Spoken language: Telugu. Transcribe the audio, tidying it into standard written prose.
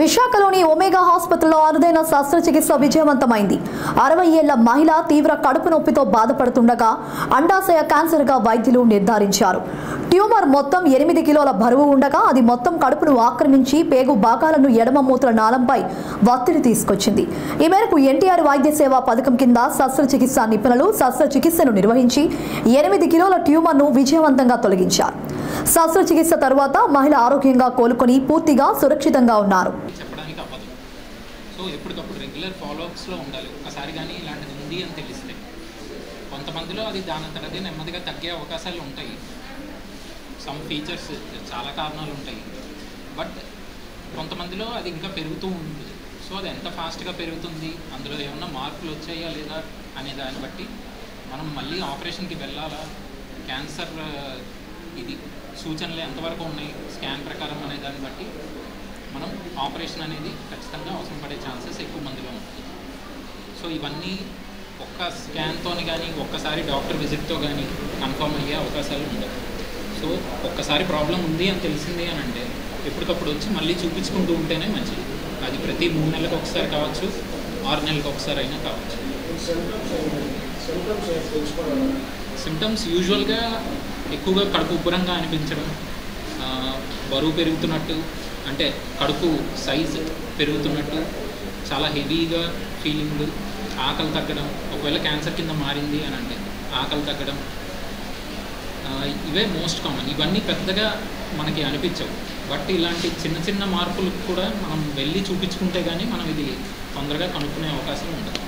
విశాఖలోని ఒమేగా హాస్పిటల్లో అరుదైన శస్త్రచికిత్స విజయవంతమైంది. 60 ఏళ్ల మహిళ తీవ్ర కడుపు నొప్పితో బాధపడుతుండగా అండాశయ క్యాన్సర్గా వైద్యులు నిర్ధారించారు. ట్యూమర్ మొత్తం 8 కిలోల బరువు ఉండగా అది మొత్తం కడుపును ఆక్రమించి పేగు భాగాలను ఎడమ మూత్ర నాళంపై ఒత్తిడి తీసుకొచ్చింది. ఈ మేరకు ఎన్టీఆర్ వైద్య సేవా పథకం కింద శస్త్రచికిత్స నిపుణులు శస్త్రచికిత్సను నిర్వహించి 8 కిలోల ట్యూమర్ను విజయవంతంగా తొలగించారు. శస్త్రచికిత్స తర్వాత మహిళ ఆరోగ్యంగా కోలుకొని పూర్తిగా సురక్షితంగా ఉన్నారు. చెప్పడానికి అవ్వదు. సో ఎప్పటికప్పుడు రెగ్యులర్ ఫాలోఅప్స్లో ఉండాలి. ఒక్కసారి కానీ ఇలాంటిది ఉంది అని తెలిస్తే కొంతమందిలో అది దానంతటదే నెమ్మదిగా తగ్గే అవకాశాలు ఉంటాయి. సమ్ ఫీచర్స్ చాలా కారణాలు ఉంటాయి. బట్ కొంతమందిలో అది ఇంకా పెరుగుతూ ఉంటుంది. సో అది ఎంత ఫాస్ట్గా పెరుగుతుంది, అందులో ఏమన్నా మార్పులు వచ్చాయా లేదా అనే దాన్ని బట్టి మనం మళ్ళీ ఆపరేషన్కి వెళ్ళాలా, క్యాన్సర్ ఇది సూచనలు ఎంతవరకు ఉన్నాయి స్కాన్ ప్రకారం అనే దాన్ని బట్టి మనం ఆపరేషన్ అనేది ఖచ్చితంగా అవసరం పడే ఛాన్సెస్ ఎక్కువ మందిలో ఉంటుంది. సో ఇవన్నీ ఒక్క స్కాన్తో కానీ ఒక్కసారి డాక్టర్ విజిట్తో కానీ కన్ఫర్మ్ అయ్యే అవకాశాలు ఉండవు. సో ఒక్కసారి ప్రాబ్లం ఉంది అని తెలిసింది అని అంటే ఎప్పటికప్పుడు వచ్చి మళ్ళీ చూపించుకుంటూ ఉంటేనే మంచిది. అది ప్రతి 3 నెలలకు ఒకసారి కావచ్చు, 6 నెలలకు ఒకసారి అయినా కావచ్చు. సిమ్టమ్స్ యూజువల్గా ఎక్కువగా కడుపు ఉబ్బరంగా అనిపించడం, బరువు పెరుగుతున్నట్టు, అంటే కడుపు సైజ్ పెరుగుతున్నట్టు, చాలా హెవీగా ఫీలింగ్, ఆకలి తగ్గడం, ఒకవేళ క్యాన్సర్ కింద మారింది అని అంటే ఆకలి తగ్గడం, ఇవే మోస్ట్ కామన్. ఇవన్నీ పెద్దగా మనకి అనిపించవు. బట్ ఇలాంటి చిన్న చిన్న మార్పులకు కూడా మనం వెళ్ళి చూపించుకుంటే కానీ మనం ఇది తొందరగా కనుక్కునే అవకాశం ఉండదు.